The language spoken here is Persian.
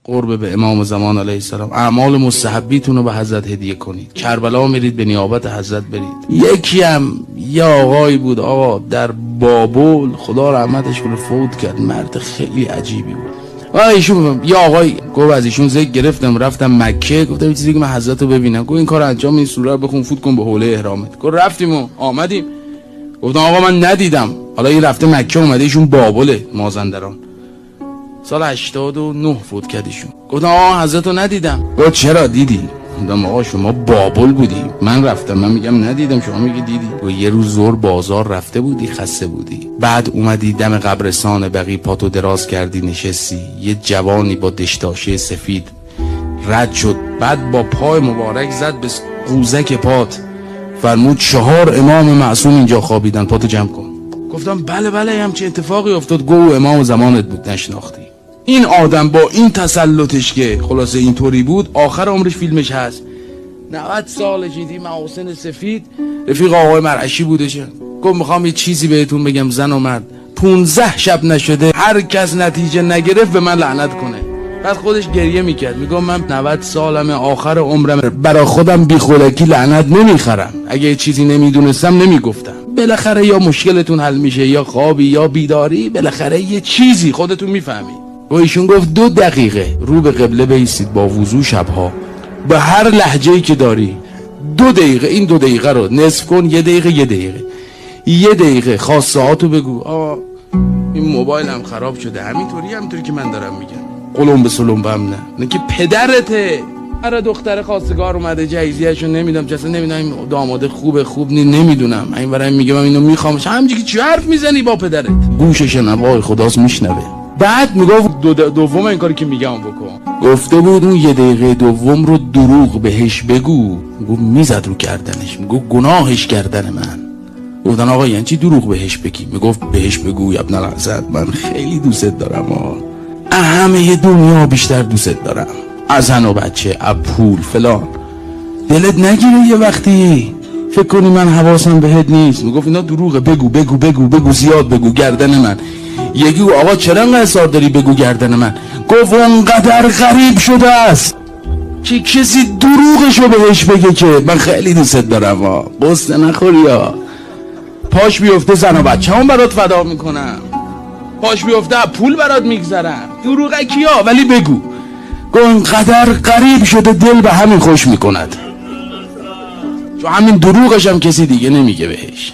قرب به امام زمان علیه السلام اعمال مستحبیتون رو به حضرت هدیه کنید. کربلا میرید به نیابت حضرت برید. یکی هم یه آقایی بود آقا در بابل، خدا رحمتش کنه، فوت کرد. مرد خیلی عجیبی بود. ایشون یه آقای گفت از ایشون ذکر گرفتم رفتم مکه، گفتم یه چیزی که من حضرت رو ببینم. گفت این کار انجام این سوره رو بخون فوت کن به حوله احرامت. گفت رفتیم و آمدیم. گفتم آقا من ندیدم. حالا این رفته مکه اومده، ایشون بابله مازندران. سال 89 فوت کرد ایشون. گفتم آقا حضرت رو ندیدم. گفت چرا دیدی؟ گفتم آقا شما بابل بودی، من رفتم، من میگم ندیدم، شما میگی دیدی. گفت یه روز ظهر بازار رفته بودی، خسته بودی، بعد اومدی دم قبرستان بقی پاتو دراز کردی نشستی، یه جوانی با دشتاشه سفید رد شد، بعد با پای مبارک زد به قوزک پات، فرمود 4 امام معصوم اینجا خوابیدن، پاتو جمع کن. گفتم بله همچین اتفاقی افتاد. گو امام زمانت بود نشناختی. این آدم با این تسلطش که خلاصه اینطوری بود، آخر عمرش فیلمش هست. 90 سال جدی محاسن سفید، رفیق آقای مرعشی بودش. گفت میخوام یه چیزی بهتون بگم زن و مرد، 15 شب نشده هر کس نتیجه نگرفت به من لعنت کنه. بعد خودش گریه میکرد، میگم من 90 سالمه، آخر عمرم، برای خودم بی خودکی لعنت نمیخرم. اگه یه چیزی نمیدونستم نمیگفتم. بالاخره یا مشکلتون حل میشه، یا خوابی یا بیداری، بالاخره یه چیزی خودتون میفهمید. و ایشون گفت 2 دقیقه رو به قبله بایستید با وضو شبها، به هر لهجه‌ای که داری 2 دقیقه، این 2 دقیقه رو نصف کن، 1 دقیقه 1 دقیقه خاصهاتو بگو. این موبایلم خراب شده، همینطوری که من دارم میگم، قلم به سلم هم نه که پدرته. هر دختر خواستگار اومده جهیزیه‌شو نمیدونم چه، نمیدونم این داماده خوب نمیدونم، این برای میگم من اینو میخوام، همینجوری که چی حرف میزنی با پدرت؟ گوشش نوای خداست میشنوه. بعد میگفت دوم این کاری که میگم بکن. گفته بود اون 1 دقیقه دوم رو دروغ بهش بگو. گفت میزد رو گردنش، میگفت گناهش گردن من. گفتن آقا یعنی چی دروغ بهش بگی؟ میگفت بهش بگو ابن الحسن من خیلی دوست دارم، همه دنیا بیشتر دوست دارم، از زن و بچه، از پول فلان. دلت نگیره یه وقتی فکر کنی من حواسم بهت نیست. میگفت اینا دروغه، بگو زیاد بگو گردن من. یکی آقا چرا انقدر اصرار داری بگو گردن من؟ گفت اونقدر غریب شده است که کسی دروغشو بهش بگه که من خیلی دوست دارم. قصه نخوری یا پاش بیفته زن و بچه هم برات فدا میکنم، پاش بیفته پول برات میگذارم، دروغکی ها، ولی بگو. گفت اونقدر غریب شده دل به همین خوش میکند، چون همین دروغش هم کسی دیگه نمیگه بهش.